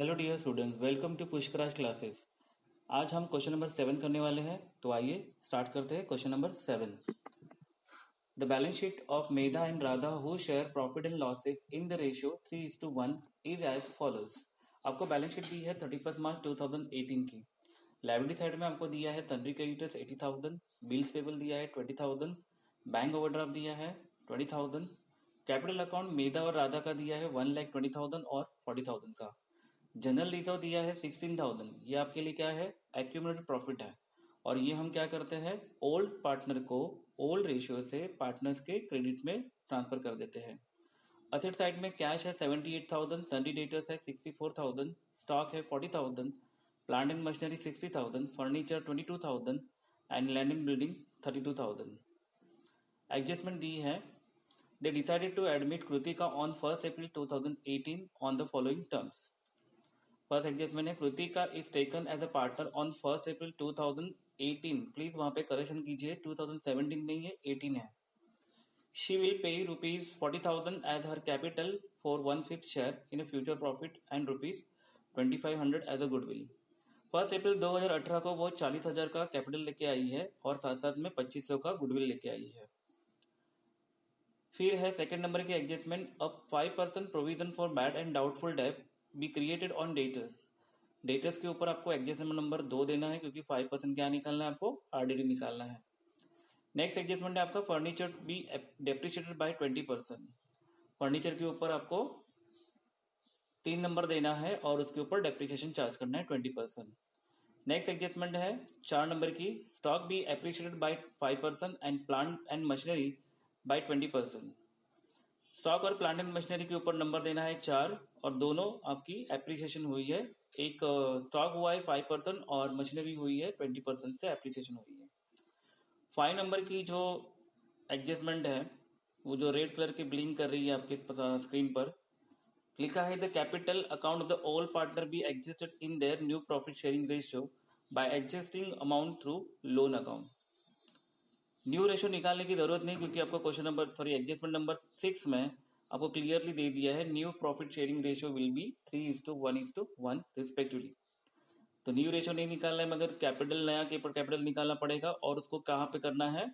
Hello dear students, welcome to Pushkaraj classes. आज हम question number 7 करने वाले हैं। तो आइए स्टार्ट करते हैं question number 7। The balance sheet of Medha and Radha who share profit and losses in the ratio 3:1 is as follows. आपको बैलेंस शीट दी है 31 मार्च 2018 की। लायबिलिटी साइड में आपको दिया है सन्ड्री क्रेडिटर्स 80,000, बिल्स पेबल दिया है 20,000, बैंक ओवरड्राफ्ट दिया है 20,000, कैपिटल अकाउंट मेधा और राधा का दिया है 1,20,000 और 40,000 का। जनरल रिजर्व दिया है 16,000। ये आपके लिए क्या है? एक्यूमुलेटेड प्रॉफिट है। और ये हम क्या करते हैं, ओल्ड पार्टनर को ओल्ड रेशियो से पार्टनर्स के क्रेडिट में ट्रांसफर कर देते हैं। असेट साइड में कैश है 78,000, सन्डी डेटर्स है 64,000, स्टॉक है 40,000, plant and machinery 60,000, furniture 22,000 and land and building 32,000। Adjustment दी है, they decided to admit Kritika on 1 April 2018 on the following terms. First adjustment है, Kritika is taken as a partner on 1 April 2018। Please वहां पे correction कीजिए, 2017 नहीं है, 18 है। She will pay ₹40,000 as her capital for 1/5 share in future profit and ₹2,500 as a goodwill. 1 April 2018 को वो 40,000 का कैपिटल लेके आई है और साथ साथ में 2,500 का गुडविल लेके आई है। फिर है सेकंड नंबर की एडजस्टमेंट, अब 5% provision for bad and doubtful debt be created on debtors. Debtors के ऊपर आपको एडजस्टमेंट नंबर 2 देना है, क्योंकि 5% क्या निकालना है, आपको आरडीडी निकालना है। नेक्स्ट एडजस्टमेंट है आपका furniture be depreciated by 20%। Furniture के ऊपर आपको 3 नंबर देना है और उसके ऊपर डेप्रिसिएशन चार्ज करना है 20%। नेक्स्ट एडजस्टमेंट है 4 नंबर की, stock be appreciated by 5% and plant and machinery by 20%। Stock और प्लांट एंड मशीनरी के ऊपर नंबर देना है 4 और दोनों आपकी एप्रिसिएशन हुई है। एक स्टॉक हुआ है 5% और मशीनरी हुई है 20% से एप्रिसिएशन हुई है। 5 नंबर की जो एडजस्टमेंट है, वो जो रेड कलर की ब्लिंक कर रही है आपके स्क्रीन पर, लिखा है the capital account of the old partner B adjusted in their new profit sharing ratio by adjusting amount through loan account. New ratio निकालने की जरूरत नहीं, क्योंकि आपको क्वेश्चन नंबर एडजस्टमेंट नंबर 6 में आपको क्लियरली दे दिया है new profit sharing ratio will be 3:1:1 respectively. तो न्यू रेशियो नहीं निकालना है, मगर कैपिटल नया कैपिटल निकालना पड़ेगा और उसको कहाँ पे करना है,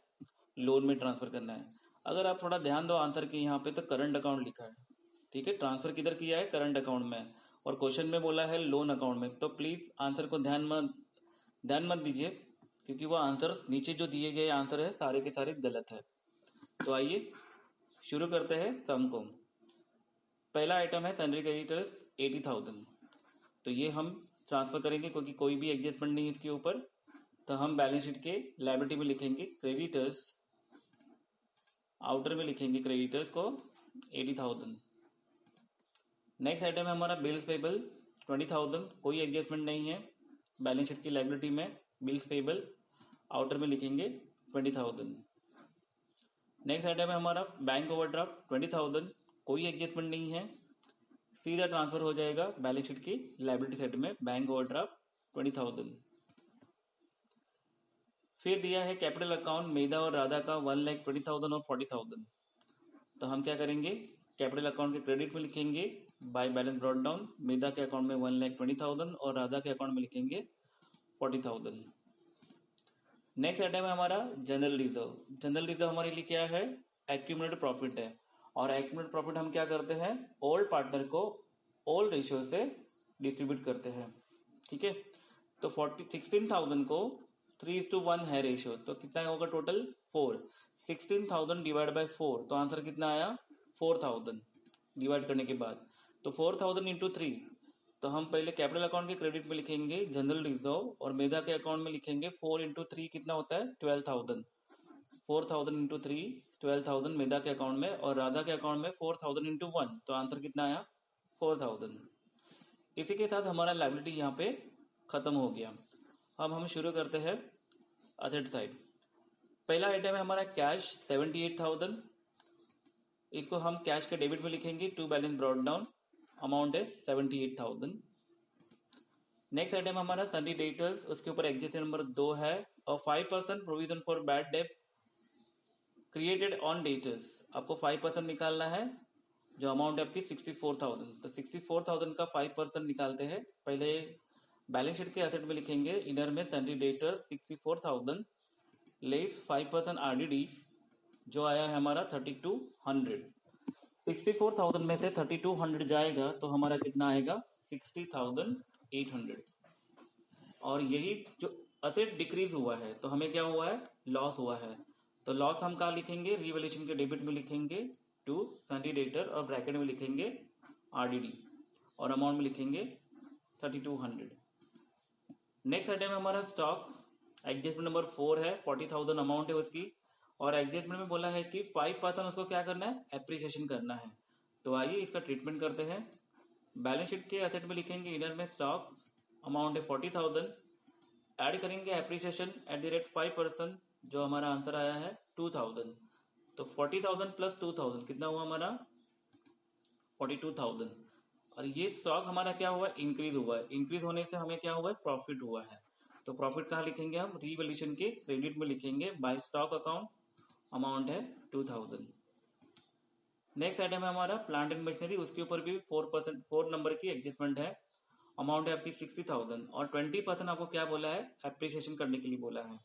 लोन में ट्रांसफर करना है। अगर आप थोड़ा ध्यान दो आंसर के, यहाँ पे तो करंट अकाउंट लिखा है, ठीक है, ट्रांसफर किधर किया है, करंट अकाउंट में, और क्वेश्चन में बोला है लोन अकाउंट में। तो प्लीज आंसर को ध्यान मत दीजिए, क्योंकि वो आंसर नीचे जो दिए गए आंसर है सारे के सारे गलत है। तो आइए शुरू करते हैं सम को। पहला आइटम है सन्ड्री क्रेडिटर्स 80,000। तो ये हम ट्रांसफर करेंगे, क्योंकि कोई भी एडजस्टमेंट नहीं है इसके ऊपर। तो हम बैलेंस शीट के लायबिलिटी में लिखेंगे क्रेडिटर्स, आउटर में लिखेंगे क्रेडिटर्स को 80,000। नेक्स्ट आइटम है हमारा बिल्स पेबल 20,000, कोई एडजस्टमेंट नहीं है बैलेंस शीट की लायबिलिटी में। बिल्स पेबल आउटर में लिखेंगे 20,000। नेक्स्ट आइटम है हमारा बैंक ओवरड्राफ्ट 20,000, कोई एडजस्टमेंट नहीं है, सीधा ट्रांसफर हो जाएगा बैलेंस शीट की लायबिलिटी साइड में, बैंक ओवरड्राफ्ट 20,000। फिर दिया है कैपिटल अकाउंट मेधा और राधा का 1,20,000 और 40,000। तो हम क्या करेंगे, कैपिटल अकाउंट के क्रेडिट में लिखेंगे बाय बैलेंस ब्रॉट डाउन, मेधा के अकाउंट में 1,20,000 और राधा के अकाउंट में लिखेंगे 40,000। नेक्स्ट आइटम है हमारा जनरल रिजर्व। जनरल रिजर्व हमारे लिए क्या है, एक्यूमुलेटेड प्रॉफिट है। और एक्यूमुलेटेड प्रॉफिट हम क्या करते हैं, ओल्ड पार्टनर को ओल्ड रेशियो से डिस्ट्रीब्यूट करते हैं, ठीक है। तो 16,000 को 3:1 है रेशियो, तो कितना होगा टोटल 4। 16,000 डिवाइड बाय 4, तो आंसर कितना आया 4,000 डिवाइड करने के बाद। तो 4,000 इंटू 3, तो हम पहले कैपिटल अकाउंट के क्रेडिट में लिखेंगे जनरल रिजर्व, और मेधा के अकाउंट में लिखेंगे 4 इंटू 3 कितना होता है 12,000। 4,000 इंटू 3 12,000 मेधा के अकाउंट में, और राधा के अकाउंट में 4,000 इंटू 1, तो आंसर कितना आया 4,000। इसी के साथ हमारा लायबिलिटी यहाँ पे खत्म हो गया। अब हम शुरू करते हैं असेट साइड। पहला आइटम है हमारा कैश 78,000, इसको हम कैश के डेबिट में लिखेंगे, to balance brought down, amount है 78,000। नेक्स्ट आइटम हमारा सन्डी डेटर्स, उसके ऊपर एग्जिट नंबर 2 है, और 5% provision for bad debt created on debtors, आपको 5% निकालना है जो अमाउंट है आपकी 64,000, तो 64,000 का 5% निकालते हैं। पहले बैलेंस शीट के एसेट में लिखेंगे इनर में सन्ड्री डेटर्स 64,000 लेस 5% आरडीडी, जो आया है हमारा 3200। 64,000 में से 3200 जाएगा तो हमारा कितना आएगा 60,800। और यही जो असेट डिक्रीज हुआ है तो हमें क्या हुआ है, लॉस हुआ है। तो लॉस हम कहाँ लिखेंगे, रिवैल्यूएशन के डेबिट में लिखेंगे टू सन्ड्री डेटर और ब्रैकेट में लिखेंगे आरडीडी और अमाउंट में लिखेंगे 3200। नेक्स्ट आइटम है हमारा स्टॉक। एडजस्टमेंट नंबर 4 है, 40,000 अमाउंट है उसकी, और एडजस्टमेंट में बोला है कि 5% उसको क्या करना है, एप्रिसिएशन करना है। तो आइए इसका ट्रीटमेंट करते हैं। बैलेंस शीट के एसेट में लिखेंगे इनर में स्टॉक, अमाउंट है 40,000, ऐड करेंगे एप्रिसिएशन एट द रेट 5%, जो हमारा आंसर आया है 2,000। तो 40,000 प्लस 2,000 कितना हुआ हमारा 42,000। और ये स्टॉक हमारा क्या हुआ, इंक्रीज हुआ है। इंक्रीज होने से हमें क्या हुआ है, प्रॉफिट हुआ है। तो प्रॉफिट कहाँ लिखेंगे हम, रीवैल्यूएशन के क्रेडिट में लिखेंगे बाय स्टॉक अकाउंट, अमाउंट है 2,000। नेक्स्ट आइटम है हमारा प्लांट एंड मशीनरी, उसके ऊपर भी 4% 4 नंबर की एडजस्टमेंट है। अमाउंट है आपकी 60,000 और 20% आपको क्या बोला है, एप्रिसिएशन करने के लिए बोला है।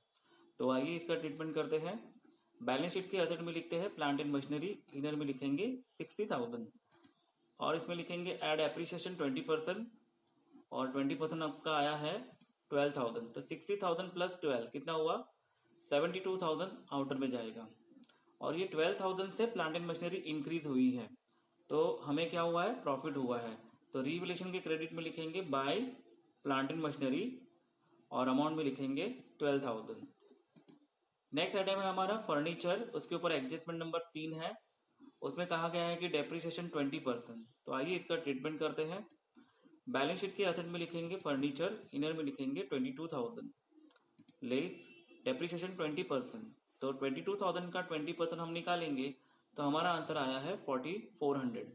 तो आइए इसका ट्रीटमेंट करते हैं। बैलेंस शीट के एसेट में लिखते हैं प्लांट एंड मशीनरी, इनर में लिखेंगे 60,000 और इसमें लिखेंगे ऐड एप्रिसिएशन 20% और 20% आपका आया है 12,000। तो 60,000 प्लस 12 कितना हुआ 72,000 आउटर में जाएगा। और ये 12,000 से प्लांट एंड मशीनरी इंक्रीज हुई है तो हमें क्या हुआ है, प्रॉफिट हुआ है। तो रीवैल्यूएशन के क्रेडिट में लिखेंगे बाय प्लांट एंड मशीनरी और अमाउंट में लिखेंगे 12,000। नेक्स्ट आइटम है हमारा फर्नीचर, उसके ऊपर एडजस्टमेंट नंबर 3 है। उसमें कहा गया है कि डेप्रिसिएशन 20%। तो आइए इसका ट्रीटमेंट करते हैं। बैलेंस शीट के एसेट में लिखेंगे फर्नीचर, इनर में लिखेंगे 22,000 लेस डेप्रिसिएशन 20%। तो 22,000 का 20% हम निकालेंगे तो हमारा आंसर आया है 4400।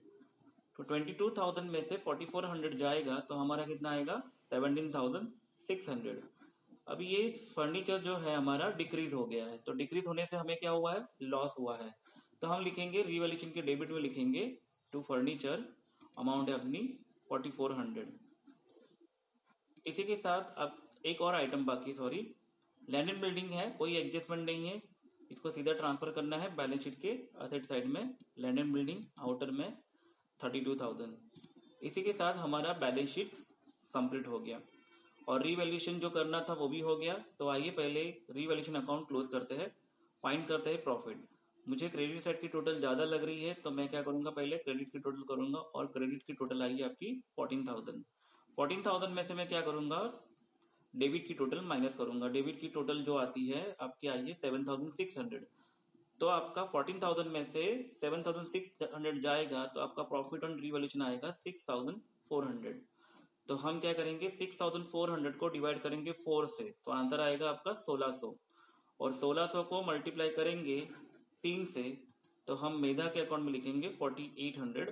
तो 22,000 में से 4400 जाएगा तो हमारा कितना आएगा 17,600। अब ये फर्नीचर जो है हमारा डिक्रीज हो गया है, तो डिक्रीज होने से हमें क्या हुआ है, लॉस हुआ है। तो हम लिखेंगे रिवैल्यूएशन के डेबिट में लिखेंगे टू फर्नीचर, अमाउंट है अपनी 4400। इसी के साथ अब एक और आइटम बाकी, सॉरी, लैंड एंड बिल्डिंग है, कोई एडजस्टमेंट नहीं है, इसको सीधा ट्रांसफर करना है बैलेंस शीट के असेट साइड में। लैंड एंड बिल्डिंग आउटर में 32,000। इसी के साथ हमारा बैलेंस शीट कंप्लीट हो गया और रीवैल्यूएशन जो करना था वो भी हो गया। तो आइए पहले रीवैल्यूएशन अकाउंट क्लोज करते हैं, फाइंड करते हैं प्रॉफिट। मुझे क्रेडिट साइड की टोटल ज़्यादा लग रही है तो मैं क्या करूंगा, पहले क्रेडिट की टोटल करूंगा और क्रेडिट की टोटल आई है आपकी 14,000। 14,000 में से मैं क्या करूंगा, डेबिट की टोटल माइनस करूंगा। डेबिट की टोटल जो आती है आपकी आई है 7,600। तो आपका 14,000 में से 7,600 जाएगा तो आपका प्रॉफिट ऑन रीवैल्यूएशन आएगा 6,400। तो हम क्या करेंगे, 6,400 को डिवाइड करेंगे 4 से, तो आंसर आएगा आपका 1,600। और 1,600 को मल्टीप्लाई करेंगे 3 से, तो हम मेधा के अकाउंट में लिखेंगे 4,800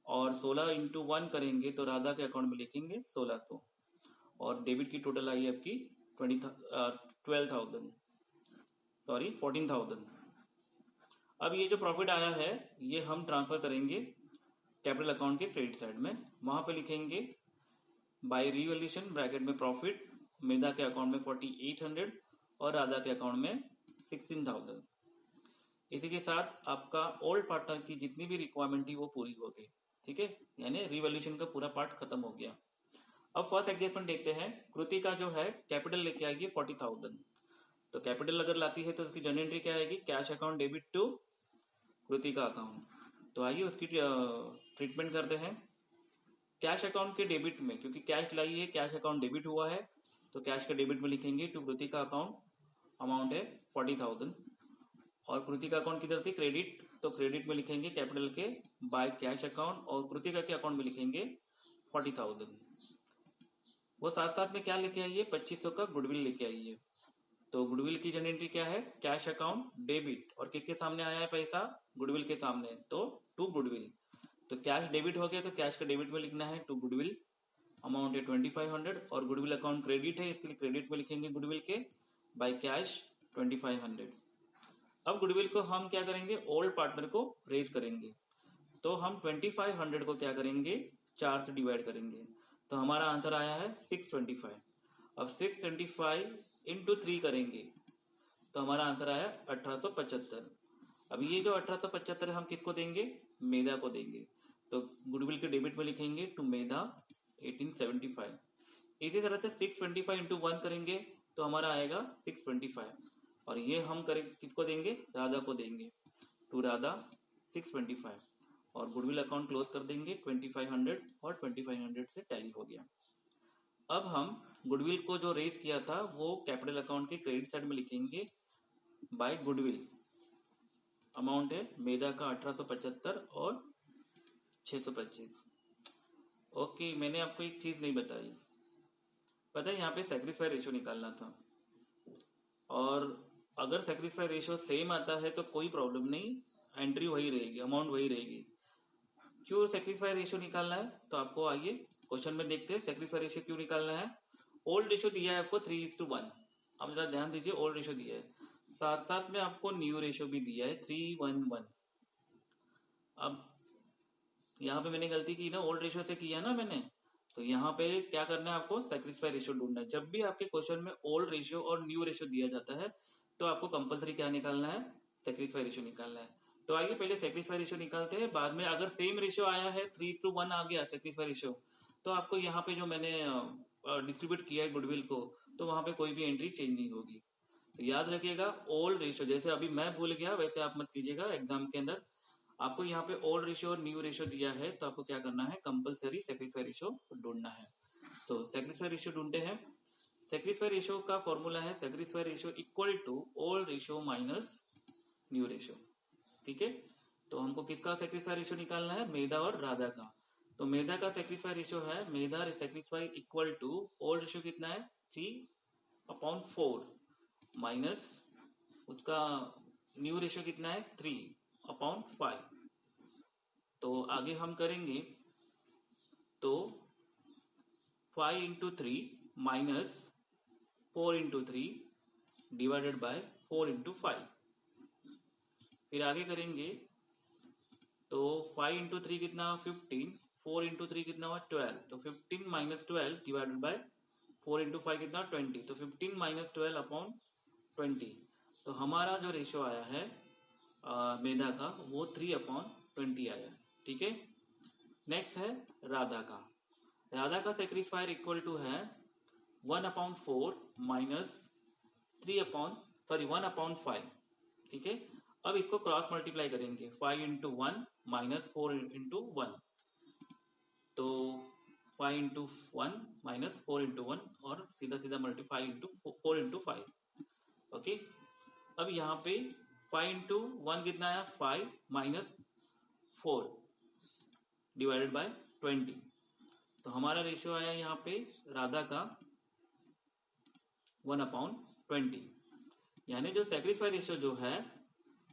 और 16 इंटू 1 करेंगे तो राधा के अकाउंट में लिखेंगे 1,600। और डेबिट की टोटल आई है आपकी 12,000, सॉरी 14,000। अब ये जो प्रॉफिट आया है ये हम ट्रांसफर करेंगे कैपिटल अकाउंट के क्रेडिट साइड में। वहां पे लिखेंगे बाय रीवैल्यूएशन ब्रैकेट में प्रॉफिट, मेधा के अकाउंट में 4,800 और राधा के अकाउंट में 16,000। इसी के साथ आपका ओल्ड पार्टनर की जितनी भी रिक्वायरमेंट थी वो पूरी हो गई, ठीक है, यानी रीवैल्यूएशन का पूरा पार्ट खत्म हो गया। अब फर्स्ट एडजस्टमेंट देखते हैं। कृतिका जो है कैपिटल लेके आएगी 40,000। तो कैपिटल अगर लाती है तो उसकी जर्नल एंट्री क्या आएगी, cash account debit to Kritika account. तो आइए उसकी ट्रीटमेंट करते हैं। कैश अकाउंट के डेबिट में, क्योंकि कैश लाई है, कैश अकाउंट डेबिट हुआ है, तो कैश के डेबिट में लिखेंगे टू कृतिका अकाउंट, अमाउंट है 40,000। और कृतिका अकाउंट किधर थी, क्रेडिट, तो क्रेडिट में लिखेंगे कैपिटल के बाय कैश अकाउंट और कृतिका के अकाउंट में लिखेंगे 40,000। वो साथ साथ में क्या लेके आई है, 2500 का गुडविल लेके आई है। तो गुडविल की जनरल एंट्री क्या है, कैश अकाउंट डेबिट, और किसके सामने आया है पैसा, गुडविल के सामने, तो टू गुडविल। तो कैश डेबिट हो गया तो कैश का डेबिट में लिखना है टू गुडविल, अमाउंट है 2500। और गुडविल अकाउंट क्रेडिट है, इसके लिए क्रेडिट में लिखेंगे गुडविल के बाय कैश 2500। अब गुडविल को हम क्या करेंगे, ओल्ड पार्टनर को रेज करेंगे। तो हम 2500 को क्या करेंगे, 4 से डिवाइड करेंगे, तो हमारा आंसर आया है 625। अब 625 इंटू 3 करेंगे तो हमारा आंसर आया 1875। अब ये जो 1875 हम किसको देंगे, मेधा को देंगे, तो गुडविल के डेबिट में लिखेंगे टू मेधा 1875। इसी तरह से 625 इंटू 1 करेंगे तो हमारा आएगा 625, और ये हम करें किसको देंगे, राधा को देंगे, टू राधा 625, और गुडविल अकाउंट क्लोज कर देंगे 2500, और 2500 से टैली हो गया। अब हम गुडविल को जो रेज किया था वो कैपिटल अकाउंट के क्रेडिट साइड में लिखेंगे बाय गुडविल। अमाउंट है मेधा का 1875 और 625। ओके, मैंने आपको एक चीज नहीं बताई, पता है यहाँ पे सैक्रिफाई रेशियो निकालना था, और अगर सैक्रिफाई रेशियो सेम आता है तो कोई प्रॉब्लम नहीं, एंट्री वही रहेगी, अमाउंट वही रहेगी। क्यों सैक्रिफाई रेशियो निकालना है, तो आपको आइए क्वेश्चन में देखते हैं सैक्रिफाई रेशियो क्यों निकालना है। ओल्ड रेशियो दिया है आपको 3:1, अब जरा ध्यान दीजिए, ओल्ड रेशियो दिया है, साथ साथ में आपको न्यू रेशियो भी दिया है 3:1:1। अब यहाँ पे मैंने गलती की ना, ओल्ड रेशियो से किया ना मैंने, तो यहाँ पे क्या करना है, आपको सैक्रिफाई रेशियो ढूंढना है। जब भी आपके क्वेश्चन में ओल्ड रेशियो और न्यू रेशियो दिया जाता है तो आपको कंपलसरी क्या निकालना है, सैक्रिफाई रेशियो निकालना है। तो आइए पहले सैक्रिफाई रेशियो निकालते हैं, बाद में अगर सेम रेशियो आया है 3:1 आ गया सैक्रिफाई रेशियो, तो आपको यहाँ पे जो मैंने डिस्ट्रीब्यूट किया है गुडविल को, तो वहां पे कोई भी एंट्री चेंज नहीं होगी। तो याद रखिएगा ओल्ड रेशियो, जैसे अभी मैं भूल गया वैसे आप मत कीजिएगा, एग्जाम के अंदर आपको यहाँ पे ओल्ड रेशियो और न्यू रेशियो दिया है तो आपको क्या करना है, कंपलसरी सैक्रिफाई रेशियो ढूंढना है। तो सैक्रिफाई रेशियो ढूंढते हैं। सैक्रिफाई रेशियो का फॉर्मूला है sacrifice ratio equal to old ratio minus new ratio, ठीक है। तो हमको किसका सैक्रिफाई रेशियो निकालना है, मेधा और राधा का। तो मेधा का सैक्रिफाई रेशियो है, Medha sacrifice equal to old ratio कितना है 3/4 माइनस उसका न्यू रेशियो कितना है 3/5। तो आगे हम करेंगे, तो 5 into 3 minus 4 into 3 divided by 4 into 5। फिर आगे करेंगे तो 5 इंटू 3 कितना 15, 4 इंटू 3 कितना हुआ 12, तो 15 माइनस 12 डिवाइडेड बाय 4 इंटू 5 कितना 20, तो 15 माइनस 12 अपॉन 20। तो हमारा जो रेशियो आया है मेधा का वो 3/20 आया, ठीक है। नेक्स्ट है राधा का। राधा का सैक्रिफायर इक्वल टू है 1/4 माइनस 1/5, ठीक है। अब इसको क्रॉस मल्टीप्लाई करेंगे, 5 इंटू 1 माइनस 4 इंटू 1, तो 5 इंटू 1 माइनस 4 इंटू 1, और सीधा सीधा मल्टीप्लाई इंटू 4 इंटू 5, ओके। अब यहाँ पे 5 इंटू 1 कितना है 5 माइनस 4 डिवाइडेड बाय 20। तो हमारा रेशियो आया यहाँ पे राधा का 1/20, यानी जो सैक्रिफाई रेशियो जो है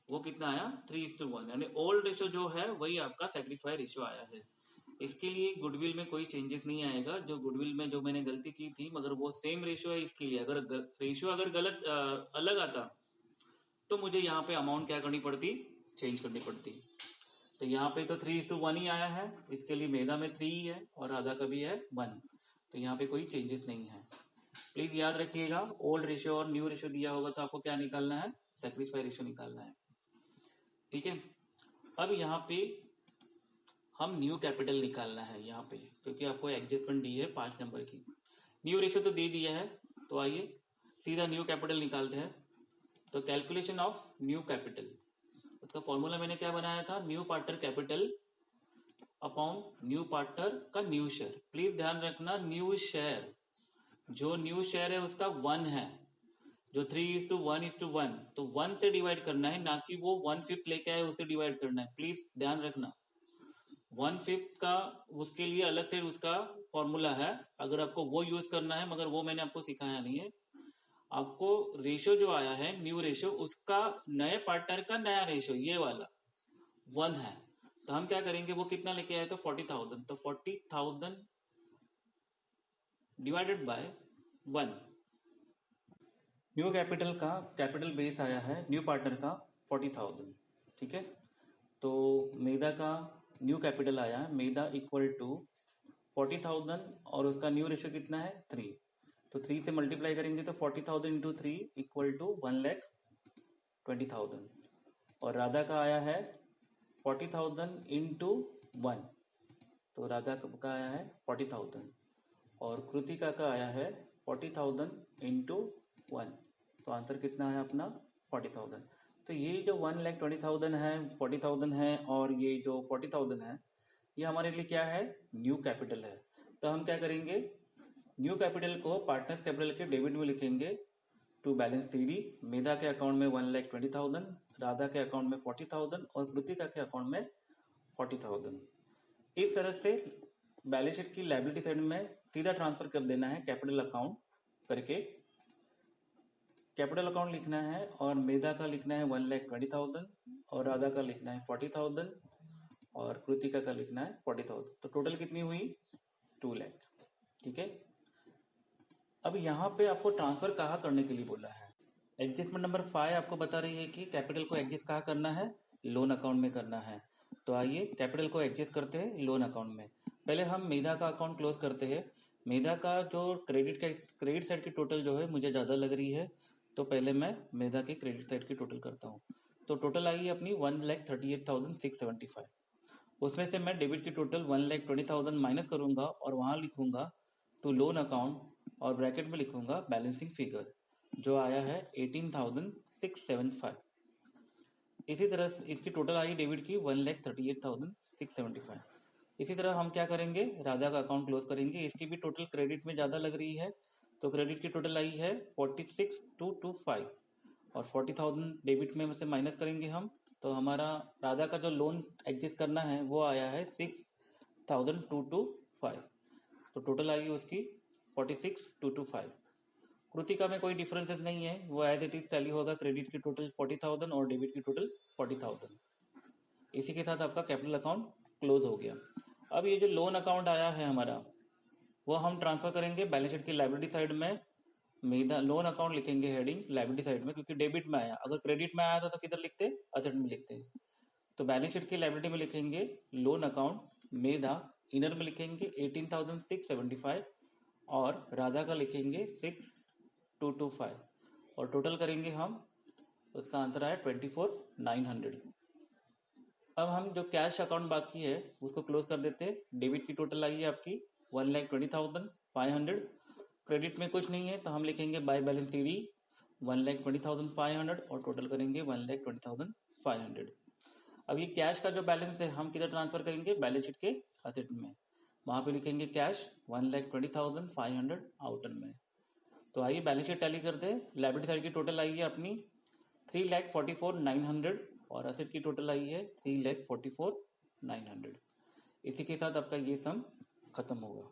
वो कितना आया 3:1, यानी ओल्ड रेशियो जो है वही आपका सैक्रिफाई रेशियो आया है। इसके लिए गुडविल में कोई चेंजेस नहीं आएगा, जो गुडविल में जो मैंने गलती की थी मगर वो सेम रेशियो है, इसके लिए अगर रेशियो अगर गलत अलग आता तो मुझे यहाँ पे अमाउंट क्या करनी पड़ती, चेंज करनी पड़ती। तो यहाँ पे तो 3:1 ही आया है, इसके लिए मेधा में 3 ही है और राधा का भी है 1, तो यहाँ पे कोई चेंजेस नहीं है। प्लीज याद रखिएगा ओल्ड रेशियो और न्यू रेशियो दिया होगा तो आपको क्या निकालना है, सैक्रिफाई रेशियो निकालना है, ठीक है। अब यहाँ पे हम न्यू कैपिटल निकालना है यहाँ पे, क्योंकि आपको एडजस्टमेंट दी है 5 नंबर की। न्यू रेशियो तो दे दिया है, तो आइए सीधा न्यू कैपिटल निकालते हैं। तो कैलकुलेशन ऑफ न्यू कैपिटल, उसका फॉर्मूला मैंने क्या बनाया था, new partner capital upon new partner का न्यू शेयर। प्लीज ध्यान रखना न्यू शेयर, जो न्यू शेयर है उसका 1 है, जो 3:1:1, तो 1 से डिवाइड करना है, ना कि वो 1/5 लेके आए उससे डिवाइड करना है। प्लीज ध्यान रखना 1/5 का उसके लिए अलग से उसका फॉर्मूला है, अगर आपको वो यूज करना है, मगर वो मैंने आपको सिखाया नहीं है। आपको रेशियो जो आया है न्यू रेशियो, उसका नए पार्टनर का नया रेशियो ये वाला 1 है, तो हम क्या करेंगे, वो कितना लेके आए तो 40,000, तो 40,000 डिवाइडेड बाय 1। न्यू कैपिटल का कैपिटल बेस आया है न्यू पार्टनर का 40,000, ठीक है। तो मेधा का न्यू कैपिटल आया मेधा इक्वल टू 40,000 और उसका न्यू रेशियो कितना है 3, तो 3 से मल्टीप्लाई करेंगे तो 40,000 इंटू 3 इक्वल टू 1,20,000 और राधा का आया है 40,000 इंटू 1, तो राधा का आया है 40,000 और कृतिका का आया है 40,000 इंटू 1, तो आंसर कितना है अपना 40,000। तो ये जो 1,20,000 है, 40,000 है और ये जो 40,000 है, ये हमारे लिए क्या है, न्यू कैपिटल है। तो हम क्या करेंगे, न्यू कैपिटल को पार्टनर्स कैपिटल के डेबिट में लिखेंगे टू बैलेंस सीडी। मेधा के अकाउंट में 1,20,000, राधा के अकाउंट में 40,000 और कृतिका के अकाउंट में 40,000। इस तरह से बैलेंस शीट की लायबिलिटी साइड में सीधा ट्रांसफर कर देना है कैपिटल अकाउंट करके। कैपिटल अकाउंट लिखना है और मेधा का लिखना है 1,20,000 और राधा का लिखना है 40,000 और कृतिका का लिखना है 40,000। तो टोटल कितनी हुई 2 लाख। ठीक है, अब यहाँ पे आपको ट्रांसफर कहाँ करने के लिए बोला है। एडजस्टमेंट नंबर 5 आपको बता रही है कि कैपिटल को एडजस्ट कहाँ करना है, लोन अकाउंट में करना है। तो आइए कैपिटल को एडजस्ट करते हैं लोन अकाउंट में। पहले हम मेधा का अकाउंट क्लोज करते हैं। मेधा का जो क्रेडिट साइड की टोटल जो है मुझे ज़्यादा लग रही है, तो पहले मैं मेधा के क्रेडिट साइड की टोटल करता हूँ। तो टोटल आई अपनी 1,38,675। उसमें से मैं डेबिट की टोटल 1,20,000 माइनस करूंगा और वहाँ लिखूंगा टू लोन अकाउंट और ब्रैकेट में लिखूंगा बैलेंसिंग फिगर जो आया है 18,675। इसी तरह इसकी टोटल आई डेबिट की 1,38,675। इसी तरह हम क्या करेंगे, राधा का अकाउंट क्लोज करेंगे। इसकी भी टोटल क्रेडिट में ज़्यादा लग रही है, तो क्रेडिट की टोटल आई है 46,225 और 40,000 डेबिट में से माइनस करेंगे हम, तो हमारा राधा का जो लोन एडजस्ट करना है वो आया है 6,225। तो टोटल आई उसकी 46,225। कृतिका में कोई डिफरेंसेस नहीं है, वो एज इट इज टैली होगा। क्रेडिट की टोटल 40,000 और डेबिट की टोटल 40,000। इसी के साथ आपका कैपिटल अकाउंट क्लोज हो गया। अब ये जो लोन अकाउंट आया है हमारा, वो हम ट्रांसफर करेंगे बैलेंस शीट की लायबिलिटी साइड में। मेधा लोन अकाउंट लिखेंगे हेडिंग लायबिलिटी साइड में, क्योंकि डेबिट में आया। अगर क्रेडिट में आया था तो किधर लिखते, असेट में लिखते। तो बैलेंस शीट की लायबिलिटी में लिखेंगे लोन अकाउंट मेधा, इनर में लिखेंगे 18,675 और राधा का लिखेंगे 6,225 और टोटल करेंगे हम, उसका आंसर आया 24,900। अब हम जो कैश अकाउंट बाकी है उसको क्लोज कर देते हैं। डेबिट की टोटल आई है आपकी 1,20,500। क्रेडिट में कुछ नहीं है तो हम लिखेंगे बाय बैलेंस सीडी 1,20,500 और टोटल करेंगे 1,20,500। अब ये कैश का जो बैलेंस है हम किधर ट्रांसफर करेंगे, बैलेंस शीट के असेट में। वहां पे लिखेंगे कैश 1,20,500 आउटर में। तो आइए बैलेंस शीट टैली करते हैं। लायबिलिटी साइड की टोटल आई है अपनी 3,44,900 और असेट की टोटल आई है 3,44,900। इसी के साथ आपका ये सम खत्म होगा।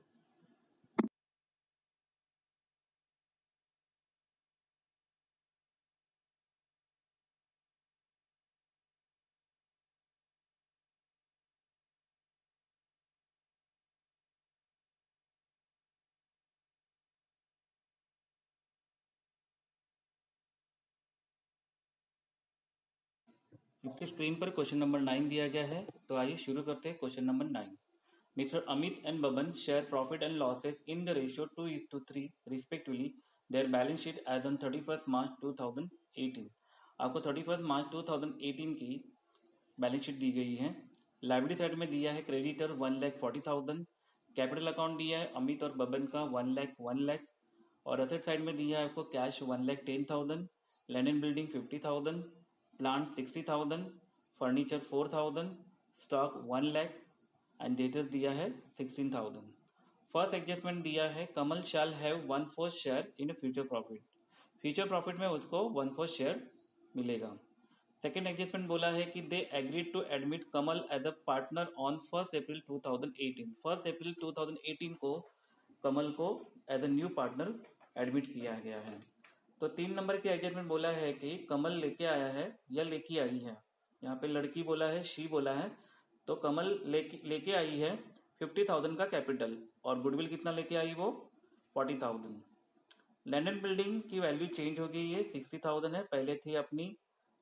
आपकी स्क्रीन पर क्वेश्चन नंबर 9 दिया गया है, तो आइए शुरू करते हैं question number 9। Mr. Amit and Baban share profit and losses in the ratio 2:3 respectively. Their balance sheet as on 31st March 2018। आपको 31st March 2018 की बैलेंस शीट दी गई है। लायबिलिटी साइड में दिया है क्रेडिटर 1,40,000, कैपिटल अकाउंट दिया है अमित और बबन का 1 लाख और असेट साइड में दिया है आपको cash 1,10,000, land and building 50,000, plant 60,000, furniture 4,000, stock 1 lakh and debtor दिया है 16,000। फर्स्ट एडजस्टमेंट दिया है Kamal shall have 1/4 share in future profit. Future profit में उसको 1/4 शेयर मिलेगा। सेकेंड एडजस्टमेंट बोला है कि they agreed to admit Kamal as a partner on 1 April 2018। 1 April 2018 को कमल को as a new partner admit किया गया है। तो 3 नंबर के एडजस्टमेंट बोला है कि कमल लेके आया है या लेके आई है। यहाँ पे लड़की बोला है, शी बोला है, तो कमल लेके आई है 50,000 का कैपिटल और गुडविल कितना लेके आई वो 40,000। लैंड एंड बिल्डिंग की वैल्यू चेंज हो गई है, 60,000 है, पहले थी अपनी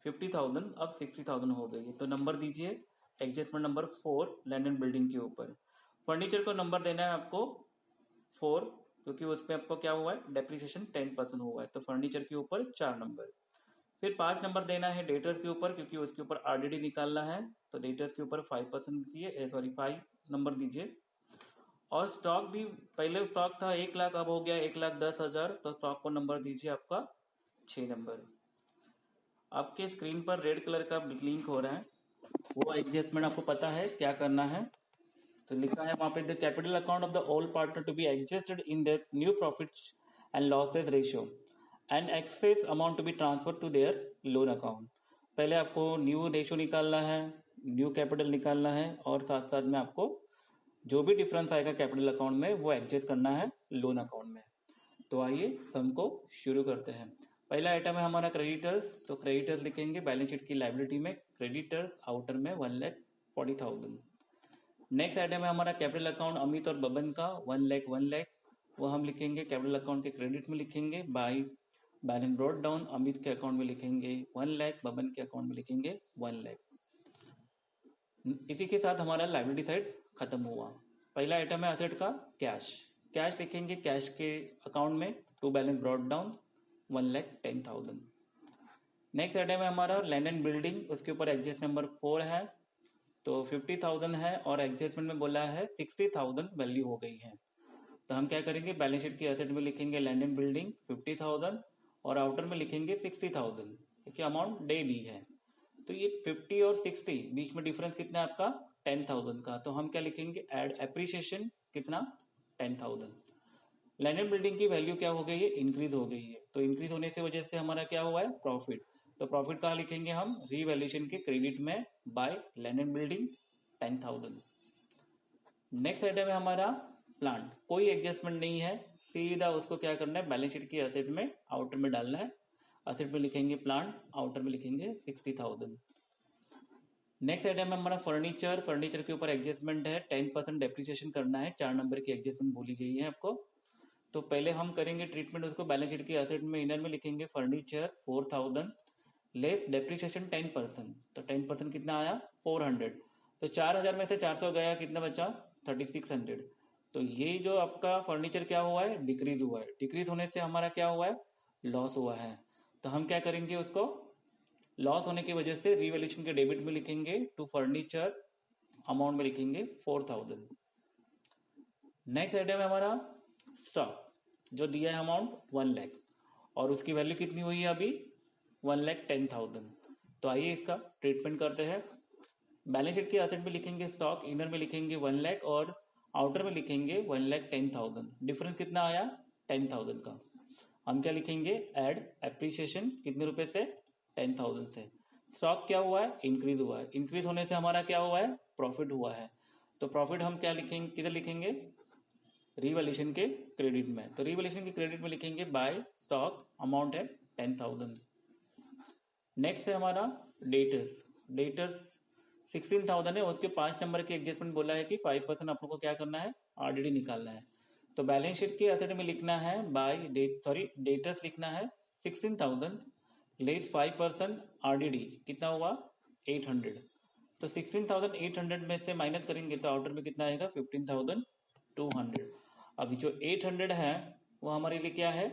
50,000 अब 60,000 हो गई है। तो नंबर दीजिए adjustment number 4 land and building के ऊपर। फर्नीचर को नंबर देना है आपको 4, क्योंकि उसमें आपको क्या हुआ है, डेप्रिसिएशन 10% हुआ है, तो फर्नीचर के ऊपर 4 नंबर। फिर 5 नंबर देना है डेटर्स के ऊपर, क्योंकि उसके ऊपर आरडीडी निकालना है, तो डेटर्स के ऊपर 5% दिए, सॉरी 5 नंबर दीजिए। और स्टॉक भी, पहले स्टॉक था 1 लाख, अब हो गया 1,10,000, तो स्टॉक को नंबर दीजिए आपका 6 नंबर। आपके स्क्रीन पर रेड कलर का ब्लिंक हो रहा है, वो एडजस्टमेंट आपको पता है क्या करना है। तो लिखा है वहां पे, the capital account of the all partner to be adjusted in the new profits and losses ratio and excess amount to be transfer to their loan account. पहले आपको न्यू रेशियो निकालना है, न्यू कैपिटल निकालना है, और साथ साथ में आपको जो भी डिफरेंस आएगा कैपिटल अकाउंट में वो एडजस्ट करना है लोन अकाउंट में। तो आइए सम को शुरू करते हैं। पहला आइटम है हमारा क्रेडिटर्स, तो क्रेडिटर्स लिखेंगे बैलेंस शीट की लाइबिलिटी में, क्रेडिटर्स आउटर में 1,40,000। नेक्स्ट आइटम है हमारा कैपिटल अकाउंट अमित और बबन का 1,00,000, वो हम लिखेंगे कैपिटल अकाउंट के क्रेडिट में लिखेंगे by. Balance brought down, Amit के अकाउंट में लिखेंगे 1,00,000, बबन के अकाउंट में लिखेंगे 1,00,000। इसी के साथ हमारा लाइबिलिटी साइड खत्म हुआ। पहला आइटम है असेट का कैश, कैश लिखेंगे कैश के अकाउंट में to balance brought down 1,10,000। Next item है हमारा लैंड एंड बिल्डिंग, उसके ऊपर एडजस्ट नंबर 4 है, तो 50,000 है और एडजस्टमेंट में बोला है 60,000 वैल्यू हो गई है। तो हम क्या करेंगे, बैलेंस शीट की एसेट में लिखेंगे लैंड एंड बिल्डिंग 50,000 और आउटर में लिखेंगे 60,000, क्योंकि अमाउंट दे दी है। तो ये 50 और 60 बीच में डिफरेंस कितना है आपका 10,000 का, तो हम क्या लिखेंगे, एड एप्रिसिएशन कितना 10,000। लैंड एंड बिल्डिंग की वैल्यू क्या हो गई है, इंक्रीज हो गई है, तो इंक्रीज होने से वजह से हमारा क्या हुआ है, प्रॉफिट। तो प्रॉफिट कहाँ लिखेंगे हम, रीवैल्यूएशन के क्रेडिट में by land and building 10,000। Next item है हमारा प्लांट, कोई एडजस्टमेंट नहीं है, सीधा उसको क्या करना है, बैलेंस शीट की एसेट में आउटर में डालना है। एसेट में लिखेंगे प्लांट, आउटर में लिखेंगे 60,000। नेक्स्ट आइटम है हमारा फर्नीचर, फर्नीचर के ऊपर एडजस्टमेंट है 10% डेप्रिसिएशन करना है, 4 नंबर की एडजस्टमेंट बोली गई है आपको। तो पहले हम करेंगे ट्रीटमेंट उसको, बैलेंस शीट की एसेट में इनर में लिखेंगे फर्नीचर 4,000 लेस डेप्रिसिएशन 10%, तो 10% कितना आया 400। तो 4,000 में से 400 गया, कितना बचा 3,600। तो ये जो आपका फर्नीचर क्या हुआ है, डिक्रीज हुआ है, डिक्रीज होने से हमारा क्या हुआ है, लॉस हुआ है। तो हम क्या करेंगे, उसको लॉस होने की वजह से रीवैल्यूएशन के डेबिट में लिखेंगे टू फर्नीचर, अमाउंट में लिखेंगे 4,000। नेक्स्ट आइटम है हमारा स्टॉक, जो दिया है अमाउंट 1,00,000 और उसकी वैल्यू कितनी हुई है अभी 1,10,000। तो आइए इसका ट्रीटमेंट करते हैं। बैलेंस शीट के एसेट में लिखेंगे स्टॉक, इनर में लिखेंगे 1,00,000 और आउटर में लिखेंगे 1,10,000। डिफरेंस कितना आया 10,000 का। हम क्या लिखेंगे, एड एप्रिसिएशन कितने रुपए से 10,000 से। स्टॉक क्या हुआ है, इंक्रीज हुआ है, इंक्रीज होने से हमारा क्या हुआ है, प्रॉफिट हुआ है। तो प्रॉफिट हम क्या लिखेंगे, किधर लिखेंगे, रीवैल्यूएशन के क्रेडिट में। तो रीवैल्यूएशन के क्रेडिट में लिखेंगे बाय स्टॉक, अमाउंट है 10,000। नेक्स्ट है हमारा डेटर्स, डेटर्स 16,000 है, उसके 5 नंबर के एडजस्टमेंट बोला है कि 5% आप लोग को क्या करना है, आरडीडी निकालना है। तो बैलेंस शीट के एसेट में लिखना है बाय डेटर्स लिखना है 16,000 लेस 5% आरडीडी, कितना हुआ 800। तो 16,800 में से माइनस करेंगे तो आउटर में कितना आएगा 15,200। अभी जो 800 है वो हमारे लिए क्या है,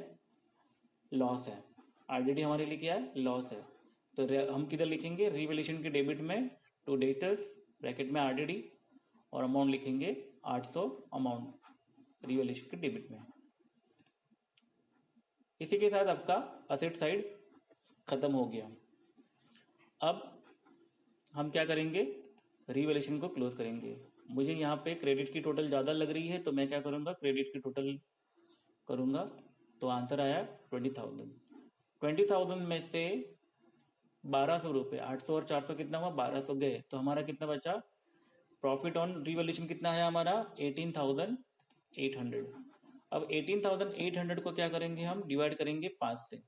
लॉस है, आरडीडी हमारे लिए क्या है, लॉस है। तो हम किधर लिखेंगे, रीवैल्यूएशन के डेबिट में टू डेटर्स ब्रैकेट में आरडीडी और अमाउंट लिखेंगे 800, अमाउंट रीवैल्यूएशन के डेबिट में। इसी के साथ आपका असेट साइड खत्म हो गया। अब हम क्या करेंगे, रीवैल्यूएशन को क्लोज करेंगे। मुझे यहाँ पे क्रेडिट की टोटल ज़्यादा लग रही है, तो मैं क्या करूँगा, क्रेडिट की टोटल करूँगा। तो आंसर आया 20,000। 20,000 में से 1,200 रुपये, 800 और 400 कितना हुआ 1,200 गए, तो हमारा कितना बचा, प्रॉफिट ऑन रीवैल्यूएशन कितना है हमारा 18,800। अब 18,800 को क्या करेंगे, हम डिवाइड करेंगे 5 से।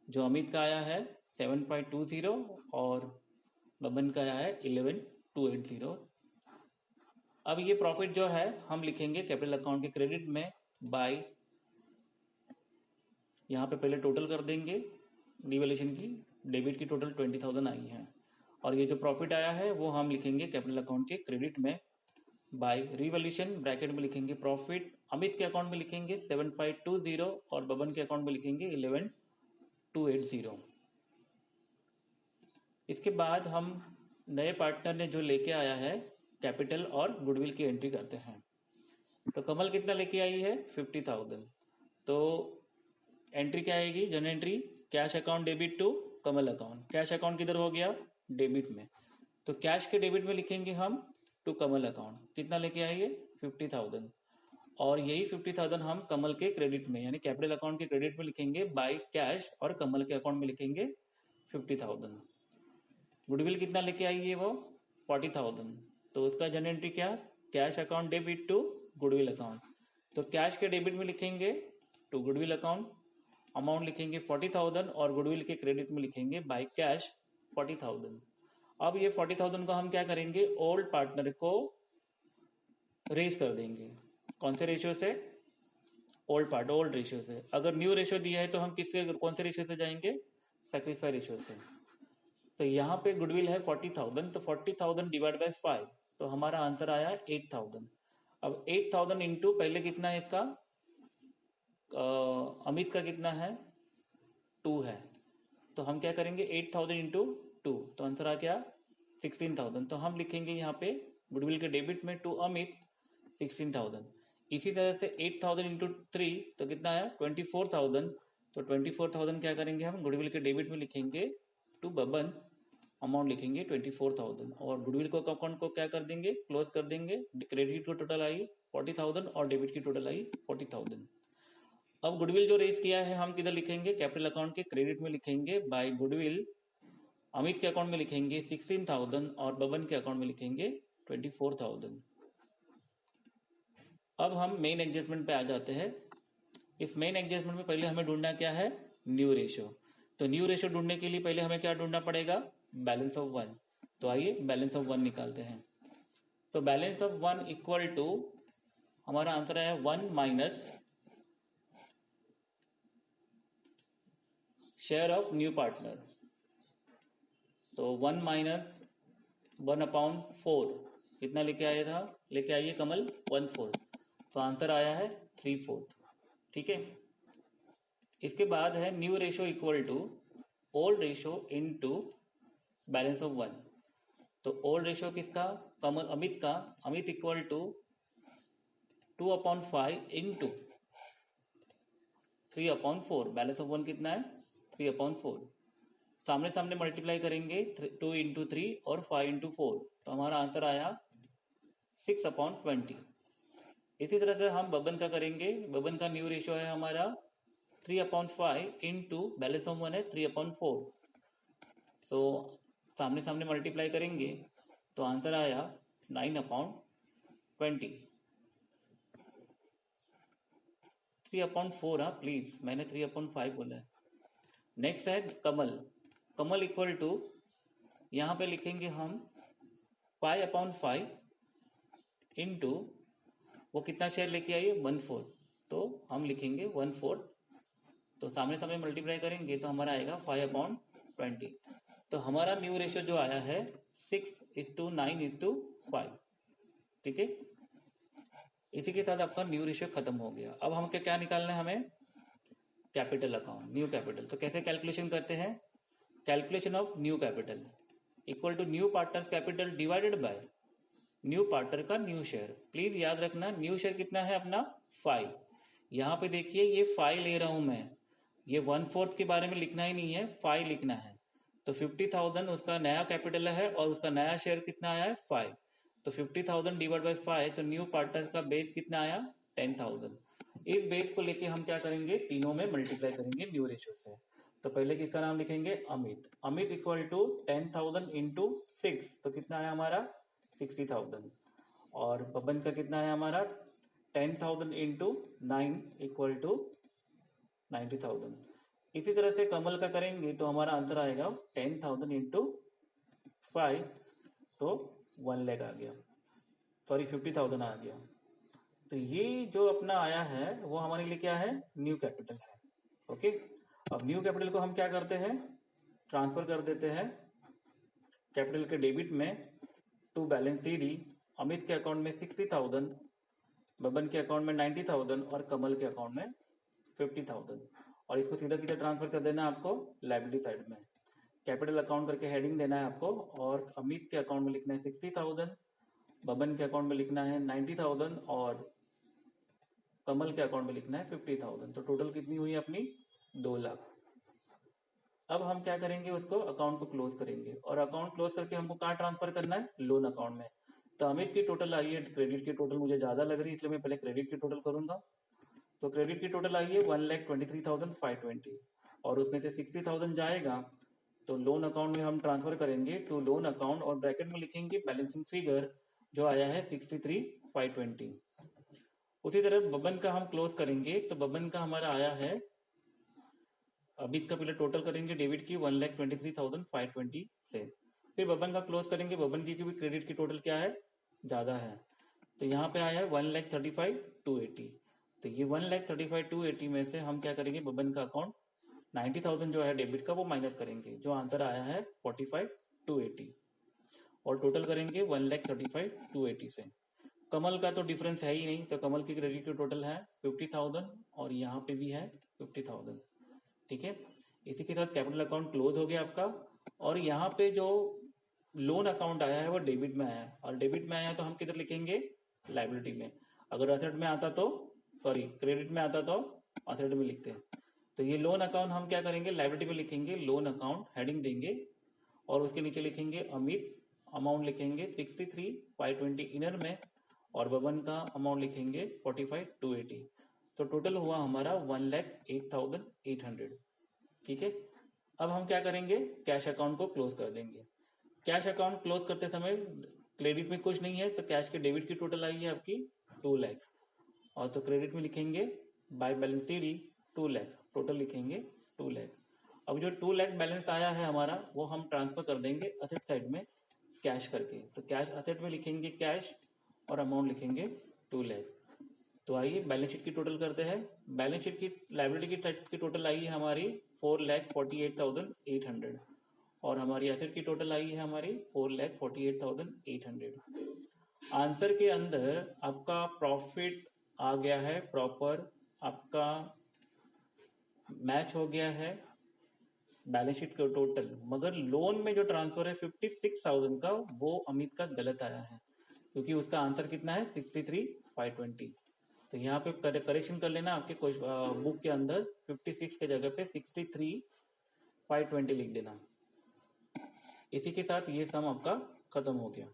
जो अमित का आया है 7.20 और बबन का आया है 11,280। अब ये प्रॉफिट जो है हम लिखेंगे कैपिटल अकाउंट के क्रेडिट में बाय, यहाँ पे पहले टोटल कर देंगे रीवैल्यूएशन की, डेबिट की टोटल 20,000 आई है। और ये जो प्रॉफिट आया है वो हम लिखेंगे कैपिटल अकाउंट के क्रेडिट में। बाय रिवैल्यूएशन ब्रैकेट में लिखेंगे प्रॉफिट, अमित के अकाउंट में लिखेंगे 7520 और बबन के अकाउंट में लिखेंगे 11280। इसके बाद हम नए पार्टनर ने जो लेके आया है कैपिटल और गुडविल की एंट्री करते हैं। तो कमल कितना लेके आई है 50,000। तो एंट्री क्या आएगी, जन entry cash account debit to Kamal account. Cash account किधर हो गया, डेबिट में। तो कैश के डेबिट में लिखेंगे हम टू कमल अकाउंट, कितना लेके आई है 50,000। और यही 50,000 हम कमल के क्रेडिट में यानी कैपिटल अकाउंट के क्रेडिट में लिखेंगे बाय कैश, और कमल के अकाउंट में लिखेंगे 50,000। गुडविल कितना लेके आई है वो 40,000। तो उसका जन एंट्री क्या, cash account debit to goodwill account. तो कैश के डेबिट में लिखेंगे टू गुडविल अकाउंट, अमाउंट लिखेंगे 40,000 और गुडविल के क्रेडिट में लिखेंगे बाय कैश 40,000। अब ये 40,000 को हम क्या करेंगे, ओल्ड पार्टनर को रेज कर देंगे। कौन से रेशियो से, ओल्ड रेशियो से। अगर न्यू रेशियो दिया है तो हम किसके कौन से रेशियो से जाएंगे, सैक्रिफाई रेशियो से। तो यहाँ पे गुडविल है 40,000, तो 40,000 डिवाइड बाय 5, तो हमारा आंसर आया 8,000। अब 8,000 इंटू पहले कितना है इसका, अमित का कितना है 2 है, तो हम क्या करेंगे 8,000 इंटू 2, तो आंसर आ गया 16,000। तो हम लिखेंगे यहाँ पे गुडविल के डेबिट में टू अमित 16,000। इसी तरह से 8,000 इंटू 3 तो कितना आया 24,000। तो 24,000 क्या करेंगे हम गुडविल के डेबिट में लिखेंगे टू बबन, अमाउंट लिखेंगे 24,000 और गुडविल को अकाउंट को क्या कर देंगे, क्लोज कर देंगे। क्रेडिट को टोटल आई 40,000 और डेबिट की टोटल आई 40,000। अब गुडविल जो रेज किया है हम किधर लिखेंगे, कैपिटल अकाउंट के क्रेडिट में लिखेंगे बाय गुडविल, अमित के अकाउंट में लिखेंगे 16,000 और बबन के अकाउंट में लिखेंगे 24,000। अब हम मेन एडजस्टमेंट पे आ जाते हैं। इस मेन एडजस्टमेंट में पहले हमें ढूंढना क्या है, न्यू रेशियो। तो न्यू रेशियो ढूंढने के लिए पहले हमें क्या ढूंढना पड़ेगा, बैलेंस ऑफ 1। तो आइए बैलेंस ऑफ 1 निकालते हैं। तो बैलेंस ऑफ 1 इक्वल टू हमारा आंसर है 1 minus share of new partner. तो 1 माइनस 1/4 कितना लेके आया था, लेके आइए कमल 1/4, तो आंसर आया है 3/4। ठीक है। इसके बाद है new ratio equal to old ratio into balance of 1। तो ओल्ड रेशियो किसका, कमल अमित का, Amit equal to 2/5 into 3/4। Balance of 1 कितना है 3/4। सामने सामने मल्टीप्लाई करेंगे 2 इंटू 3 और 5 इंटू 4, तो हमारा आंसर आया 6/20। इसी तरह से हम बबन का करेंगे। बबन का न्यू रेशियो है हमारा 3/5 इंटू बैलेंस ऑफ 1 है 3/4। सो सामने सामने मल्टीप्लाई करेंगे तो आंसर आया 9/20। 3/4 प्लीज, मैंने 3/5 बोला है। नेक्स्ट है कमल। कमल इक्वल टू यहाँ पे लिखेंगे हम 5/5 इंटू वो कितना शेयर लेके आइए 1/4, तो हम लिखेंगे 1/4। तो सामने सामने मल्टीप्लाई करेंगे तो हमारा आएगा 5/20। तो हमारा न्यू रेशियो जो आया है 6:9:5। ठीक है। इसी के साथ आपका न्यू रेशियो खत्म हो गया। अब हम क्या निकालना है हमें, कैपिटल अकाउंट, न्यू कैपिटल। तो कैसे कैलकुलेशन करते हैं, calculation of new capital equal to new partner capital divided by new partner का न्यू शेयर। प्लीज याद रखना न्यू शेयर कितना है अपना 5। यहाँ पे देखिए ये 5 ले रहा हूं मैं, ये 1/4 के बारे में लिखना ही नहीं है, 5 लिखना है। तो 50,000 उसका नया कैपिटल है और उसका नया शेयर कितना आया है 5। तो 50,000 डिवाइड बाय 5, तो न्यू पार्टनर का बेस कितना आया 10,000। इस बेस को लेके हम क्या करेंगे, तीनों में मल्टीप्लाई करेंगे न्यू रेशियो से। तो पहले किसका नाम लिखेंगे Amit. Amit equal to 10,000 into 6, तो कितना आया हमारा 60,000। और बबन का कितना है हमारा 10,000 इंटू 9 इक्वल टू 90,000। इसी तरह से कमल का करेंगे तो हमारा आंसर आएगा 10,000 इंटू 5, तो 1 लाख आ गया, सॉरी 50,000 आ गया। तो ये जो अपना आया है वो हमारे लिए क्या है, न्यू कैपिटल है। ओके। अब न्यू कैपिटल को हम क्या करते हैं, ट्रांसफर कर देते हैं कैपिटल के डेबिट में टू बैलेंस सीडी अमित के अकाउंट में 60,000, बबन के अकाउंट में 90,000 और कमल के अकाउंट में 50,000। और इसको सीधा सीधा ट्रांसफर कर देना है आपको लायबिलिटी साइड में। कैपिटल अकाउंट करके हेडिंग देना है आपको और अमित के अकाउंट में लिखना है 60,000, बबन के अकाउंट में लिखना है 90,000 और कमल के अकाउंट में लिखना है 50,000। तो टोटल कितनी हुई अपनी 2 लाख। अब हम क्या करेंगे, उसको अकाउंट को क्लोज करेंगे और अकाउंट क्लोज करके हमको कहाँ ट्रांसफर करना है, लोन अकाउंट में। तो अमित की टोटल आई है, क्रेडिट की टोटल मुझे ज्यादा लग रही है इसलिए मैं पहले क्रेडिट की टोटल करूंगा। तो क्रेडिट की टोटल आई है 1,23,520 और उसमें से 60,000 जाएगा तो लोन अकाउंट में हम ट्रांसफर करेंगे टू लोन अकाउंट और ब्रैकेट में लिखेंगे बैलेंसिंग फिगर जो आया है 63,520। उसी तरह बबन का हम क्लोज करेंगे तो बबन का हमारा आया है, अमित का पहले टोटल करेंगे डेबिट की 1,23,520 से, फिर बबन का क्लोज करेंगे। बबन की भी क्रेडिट की टोटल क्या है, ज्यादा है, तो यहाँ पे आया है 1,35,280। तो ये 1,35,280 में से हम क्या करेंगे, बबन का अकाउंट 90,000 जो है डेबिट का वो माइनस करेंगे, जो आंसर आया है 45,280 और टोटल करेंगे 1,35,280 से। कमल का तो डिफरेंस है ही नहीं, तो कमल की क्रेडिट की टोटल है 50,000 और यहाँ पे भी है 50,000। ठीक है, इसी के साथ कैपिटल अकाउंट क्लोज हो गया आपका। और यहाँ पे जो लोन अकाउंट आया है वो डेबिट में आया है और डेबिट में आया तो हम किधर लिखेंगे, लायबिलिटी में। अगर असेट में आता तो, सॉरी क्रेडिट में आता तो असेट में लिखते हैं। तो ये लोन अकाउंट हम क्या करेंगे, लायबिलिटी में लिखेंगे, लोन अकाउंट हेडिंग देंगे और उसके नीचे लिखेंगे अमित, अमाउंट लिखेंगे 63,520 इनर में और बबन का अमाउंट लिखेंगे 45,280। तो टोटल हुआ हमारा 1,08,800। ठीक है, अब हम क्या करेंगे, कैश अकाउंट को क्लोज कर देंगे। कैश अकाउंट क्लोज करते समय क्रेडिट में कुछ नहीं है तो कैश के डेबिट की टोटल आई है आपकी 2 लाख और तो क्रेडिट में लिखेंगे by balance CD 2 lakh, total लिखेंगे 2 लाख। अब जो 2 लाख बैलेंस आया है हमारा वो हम ट्रांसफर कर देंगे असेट साइड में कैश करके। तो कैश असेट में लिखेंगे कैश और अमाउंट लिखेंगे 2 लाख। तो आइए बैलेंस शीट की टोटल करते हैं। बैलेंस शीट की लायबिलिटी की टोटल आई है हमारी 4,48,800 और हमारी एसेट की टोटल आई है हमारी 4,48,800। आंसर के अंदर आपका प्रॉफिट आ गया है प्रॉपर, आपका मैच हो गया है बैलेंस शीट का टोटल, मगर लोन में जो ट्रांसफर है 56,000 का वो अमित का गलत आया है क्योंकि उसका आंसर कितना है 63,520। तो यहाँ पे करेक्शन कर लेना, आपके बुक के अंदर 56 के जगह पे 63,520 लिख देना। इसी के साथ ये सम आपका खत्म हो गया।